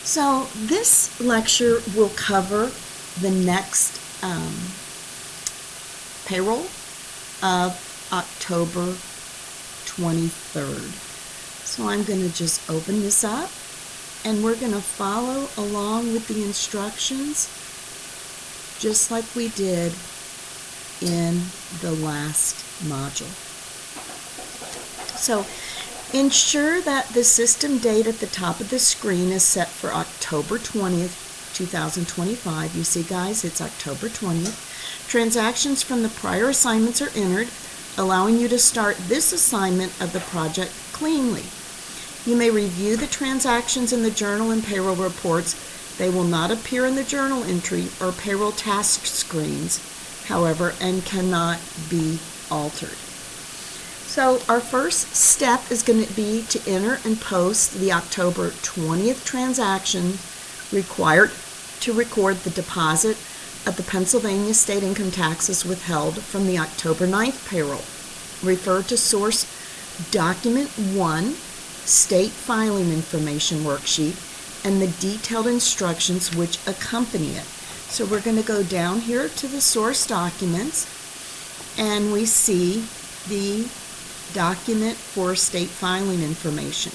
So this lecture will cover the next payroll of October 23rd. So I'm going to just open this up and we're going to follow along with the instructions just like we did in the last module. So ensure that the system date at the top of the screen is set for October 20th, 2025. You see, guys, it's October 20th. Transactions from the prior assignments are entered, allowing you to start this assignment of the project cleanly. You may review the transactions in the journal and payroll reports. They will not appear in the journal entry or payroll task screens, however, and cannot be altered. So our first step is going to be to enter and post the October 20th transaction required to record the deposit of the Pennsylvania state income taxes withheld from the October 9th payroll. Refer to source document 1, state filing information worksheet, and the detailed instructions which accompany it. So we're going to go down here to the source documents, and we see the document for state filing information.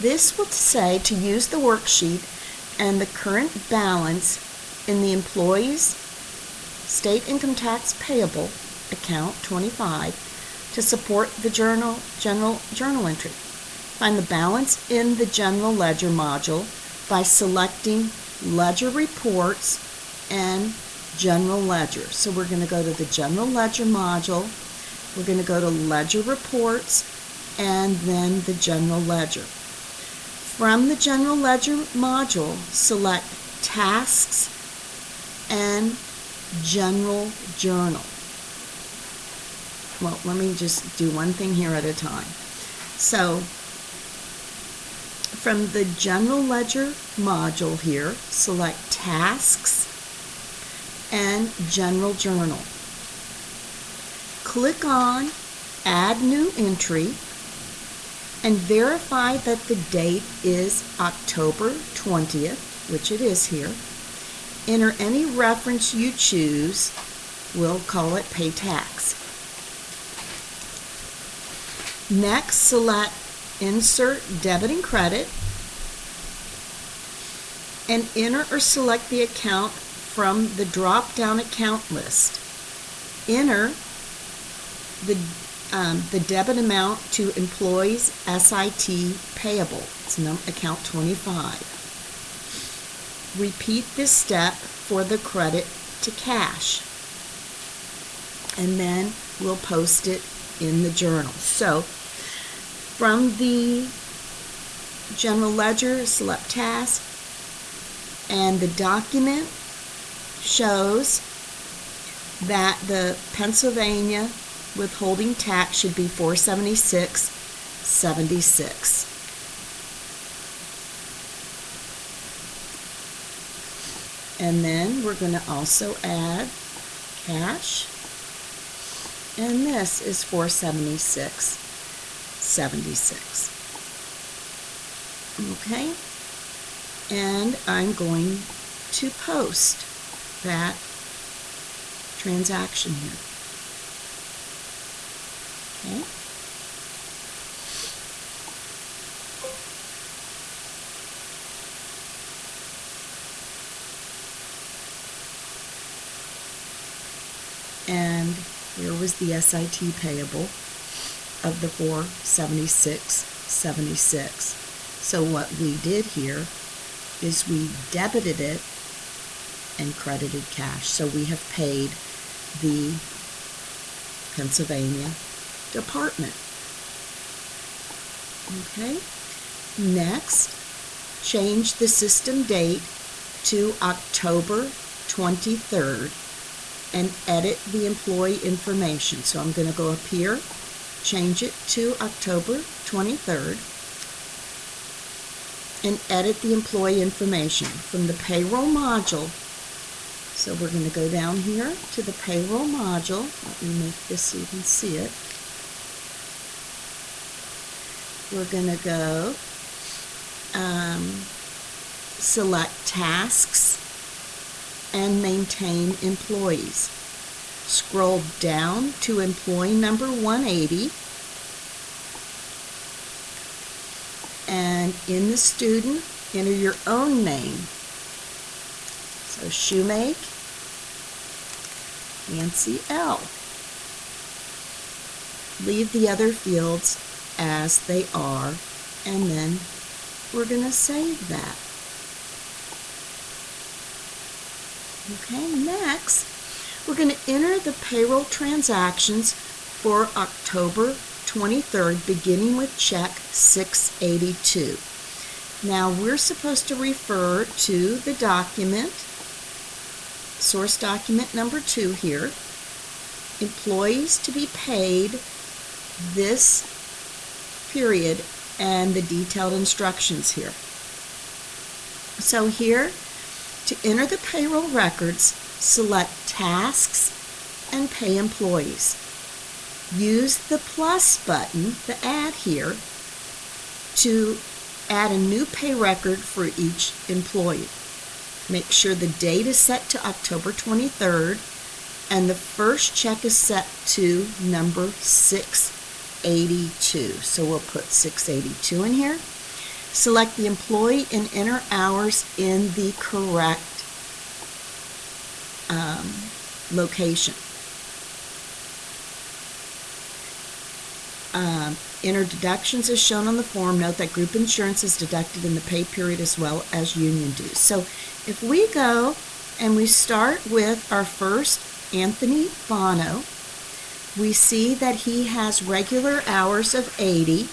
This will say to use the worksheet and the current balance in the employee's state income tax payable account 25 to support the general entry. Find the balance in the general ledger module by selecting ledger reports and general ledger. So we're going to go to the general ledger module. We're going to go to ledger reports and then the general ledger. From the general ledger module, select tasks and general journal. Well, let me just do one thing here at a time. So from the general ledger module here, select tasks and general journal. Click on Add New Entry and verify that the date is October 20th, which it is here. Enter any reference you choose. We'll call it Pay Tax. Next, select Insert Debit and Credit and enter or select the account from the drop-down account list. Enter the debit amount to employees SIT payable. It's account 25. Repeat this step for the credit to cash. And then we'll post it in the journal. So from the general ledger, select task, and the document shows that the Pennsylvania withholding tax should be $476.76. And then we're going to also add cash, and this is $476.76. Okay, and I'm going to post that transaction here. Okay. And here was the SIT payable of the $476.76. So what we did here is we debited it and credited cash. So we have paid the Pennsylvania department. Okay. Next, change the system date to October 23rd and edit the employee information. So I'm going to go up here, change it to October 23rd, and edit the employee information from the payroll module. So we're going to go down here to the payroll module. Let me make this so you can see it. We're going to go select tasks and maintain employees. Scroll down to employee number 180, and in the student, enter your own name. So Shoemake Nancy L. Leave the other fields as they are, and then we're going to save that. Okay, next, we're going to enter the payroll transactions for October 23rd, beginning with check 682. Now, we're supposed to refer to the document, source document number 2 here, employees to be paid this period, and the detailed instructions here. So here, to enter the payroll records, select Tasks and Pay Employees. Use the plus button, the Add here, to add a new pay record for each employee. Make sure the date is set to October 23rd, and the first check is set to number 682. So we'll put 682 in here. Select the employee and enter hours in the correct location. Enter deductions as shown on the form. Note that group insurance is deducted in the pay period as well as union dues. So if we go and we start with our first Anthony Bono, we see that he has regular hours of 80,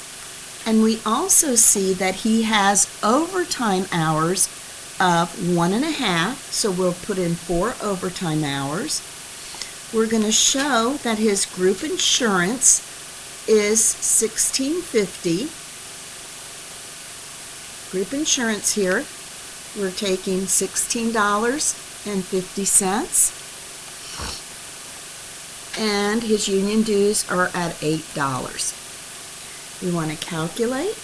and we also see that he has overtime hours of 1.5, so we'll put in 4 overtime hours. We're going to show that his group insurance is $16.50. Group insurance here, we're taking $16.50. And his union dues are at $8. We want to calculate.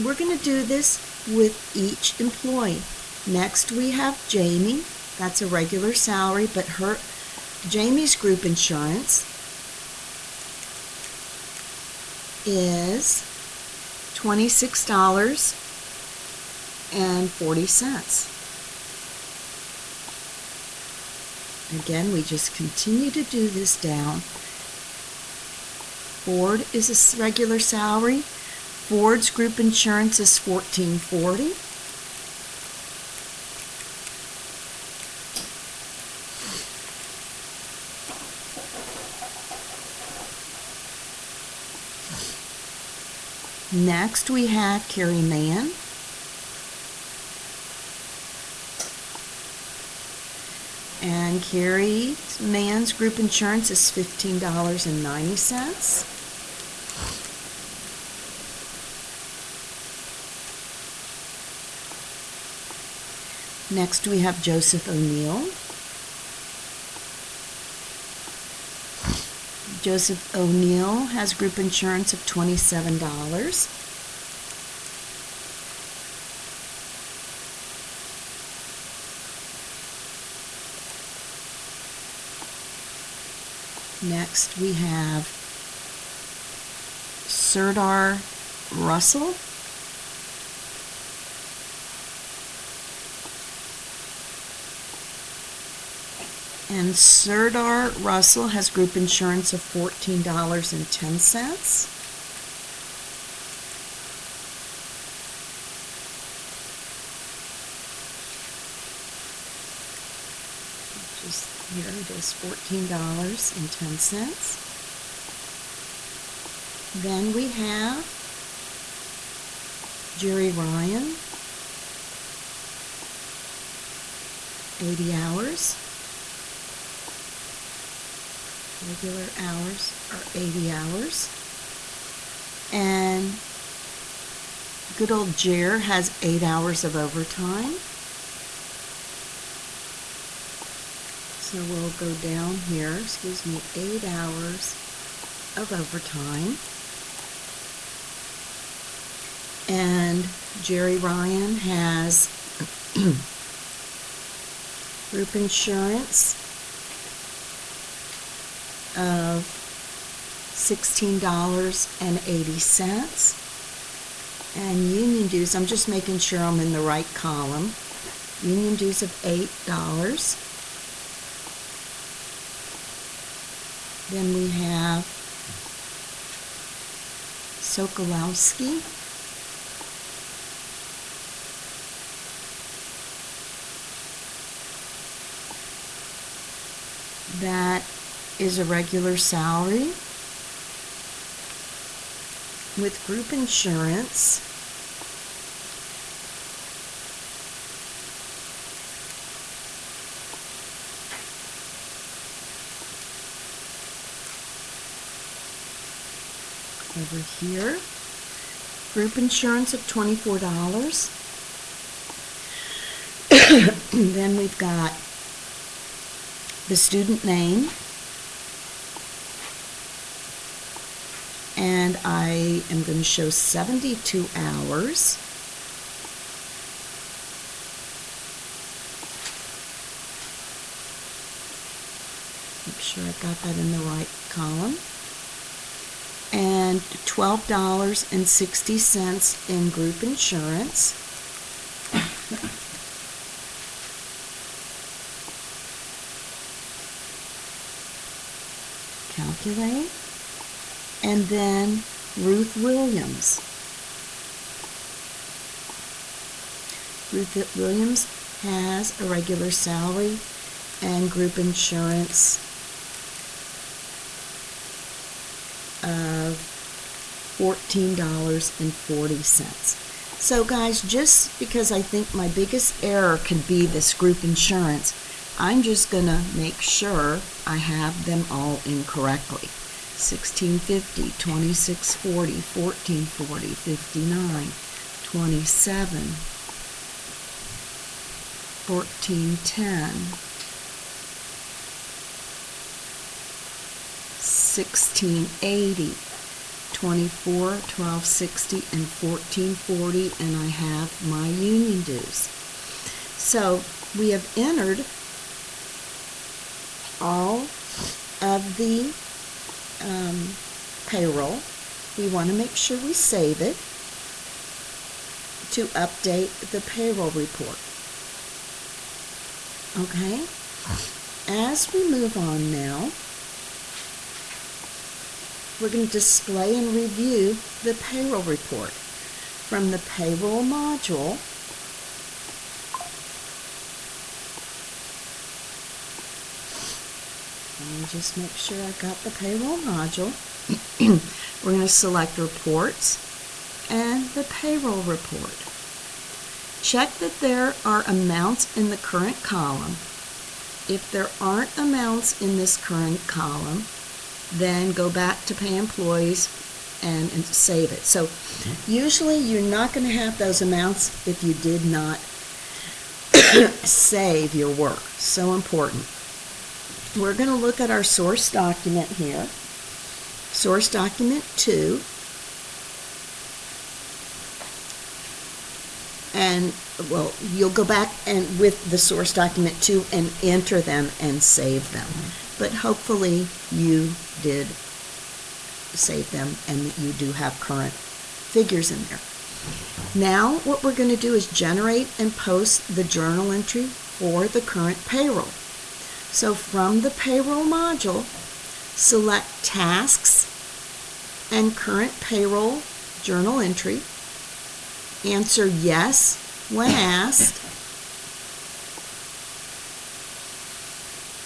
We're going to do this with each employee. Next we have Jamie. That's a regular salary, but Jamie's group insurance is $26.40. Again, we just continue to do this down. Ford is a regular salary. Ford's group insurance is $14.40. Next, we have Carrie Mann. And Carrie Mann's group insurance is $15.90. Next, we have Joseph O'Neill. Joseph O'Neill has group insurance of $27. Next, we have Serdar Russell. And Serdar Russell has group insurance of $14.10. Just here it is, $14.10. Then we have Jerry Ryan, 80 hours. Regular hours are 80 hours. And good old Jer has 8 hours of overtime. So we'll go down here, 8 hours of overtime. And Jerry Ryan has group insurance of $16.80. And union dues, I'm just making sure I'm in the right column. Union dues of $8. Then we have Sokolowski. That is a regular salary with group insurance. Over here, group insurance of $24. Then we've got the student name, and I am going to show 72 hours. Make sure I got that in the right column. And $12.60 in group insurance. Calculate. And then Ruth Williams. Ruth Williams has a regular salary and group insurance of $14.40. So guys, just because I think my biggest error could be this group insurance, I'm just going to make sure I have them all incorrectly. $16.50, $26.40, $14.40, $59, $27, $14.10, $16.80, $24, $12.60, and $14.40, and I have my union dues. So we have entered all of the payroll. We want to make sure we save it to update the payroll report. Okay? As we move on now, we're going to display and review the payroll report. From the payroll module, let me just make sure I got the payroll module. We're going to select reports and the payroll report. Check that there are amounts in the current column. If there aren't amounts in this current column, then go back to pay employees and save it. So usually you're not going to have those amounts if you did not save your work. So important. We're going to look at our source document here. Source document 2. And, well, you'll go back and with the source document 2 and enter them and save them. But hopefully you did save them and you do have current figures in there. Now what we're going to do is generate and post the journal entry for the current payroll. So from the payroll module, select tasks and current payroll journal entry. Answer yes when asked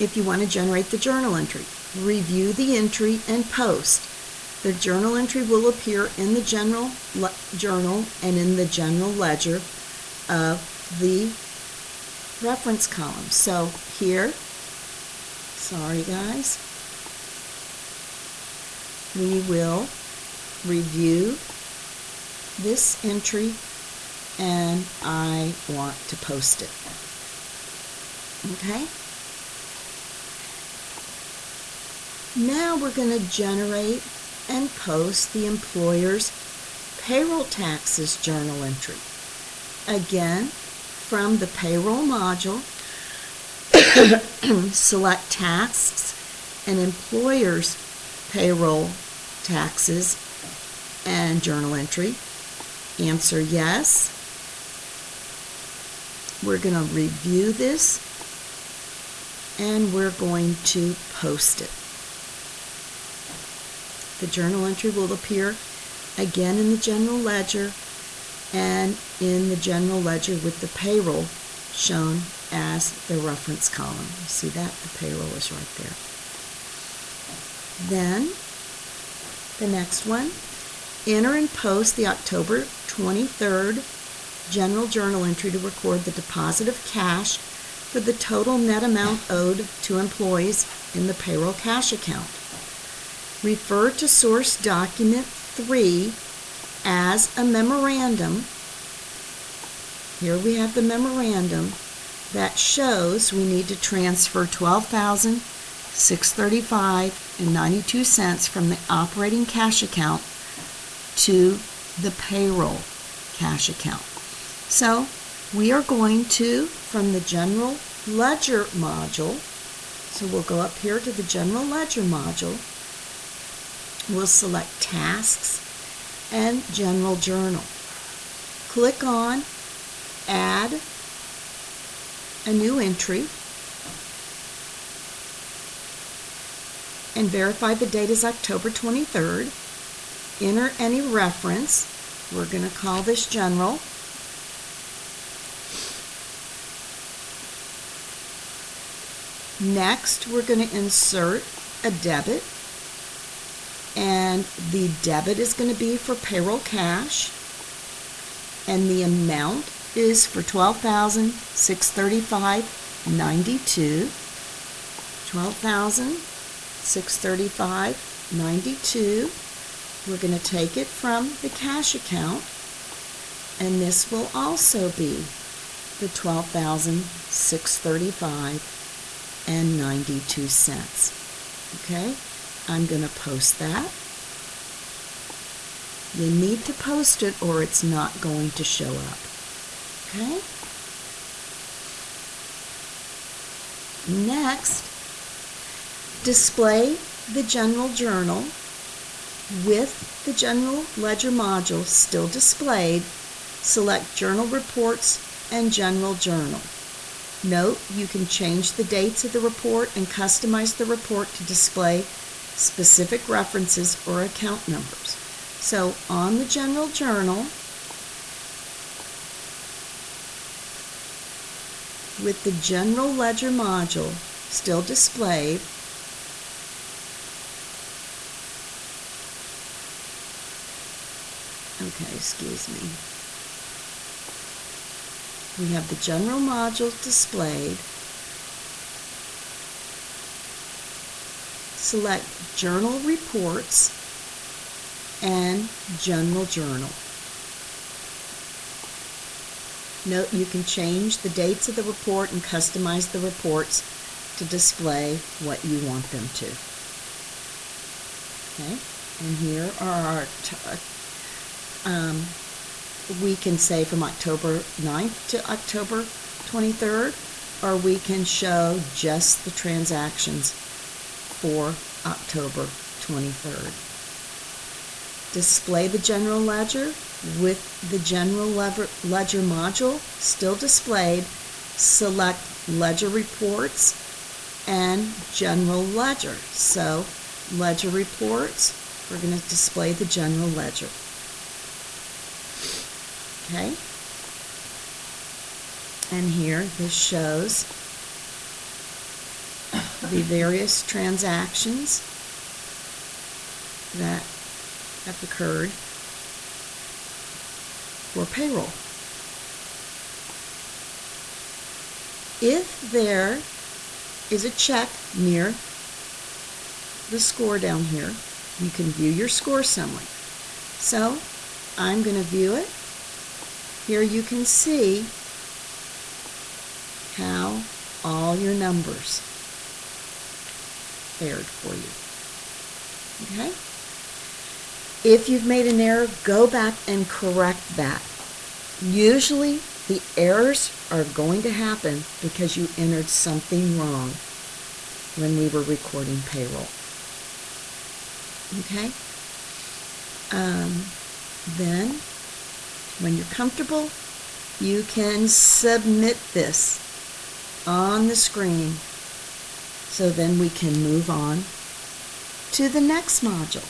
if you want to generate the journal entry. Review the entry and post. The journal entry will appear in the general journal and in the general ledger of the reference column. So here, sorry guys, we will review this entry and I want to post it. Okay? Now we're going to generate and post the employer's payroll taxes journal entry. Again, from the payroll module, select tasks and employers' payroll taxes and journal entry. Answer yes. We're going to review this and we're going to post it. The journal entry will appear again in the general ledger and in the general ledger with the payroll shown as the reference column. You see that? The payroll is right there. Then, the next one, enter and post the October 23rd general journal entry to record the deposit of cash for the total net amount owed to employees in the payroll cash account. Refer to source document 3 as a memorandum. Here we have the memorandum that shows we need to transfer $12,635.92 from the operating cash account to the payroll cash account. So we are going to, from the general ledger module, so we'll go up here to the general ledger module, we'll select tasks and general journal. Click on add a new entry and verify the date is October 23rd. Enter any reference. We're going to call this general. Next, we're going to insert a debit, and the debit is going to be for payroll cash, and the amount is for $12,635.92. $12,635.92. We're going to take it from the cash account, and this will also be the $12,635.92. Okay, I'm going to post that. You need to post it or it's not going to show up. Okay? Next, display the general journal with the general ledger module still displayed. Select journal reports and general journal. Note, you can change the dates of the report and customize the report to display specific references or account numbers. So on the general journal, with the general ledger module still displayed, okay, excuse me. We have the general module displayed. Select Journal Reports and General Journal. Note, you can change the dates of the report and customize the reports to display what you want them to. Okay, and here are our we can say from October 9th to October 23rd, or we can show just the transactions for October 23rd. Display the general ledger with the general ledger module still displayed. Select ledger reports and general ledger. So ledger reports, we're going to display the general ledger. Okay, and here this shows the various transactions that have occurred for payroll. If there is a check near the score down here, you can view your score summary. So I'm going to view it. Here you can see how all your numbers fared for you. Okay? If you've made an error, go back and correct that. Usually, the errors are going to happen because you entered something wrong when we were recording payroll. Okay? Then, when you're comfortable, you can submit this on the screen. So then we can move on to the next module.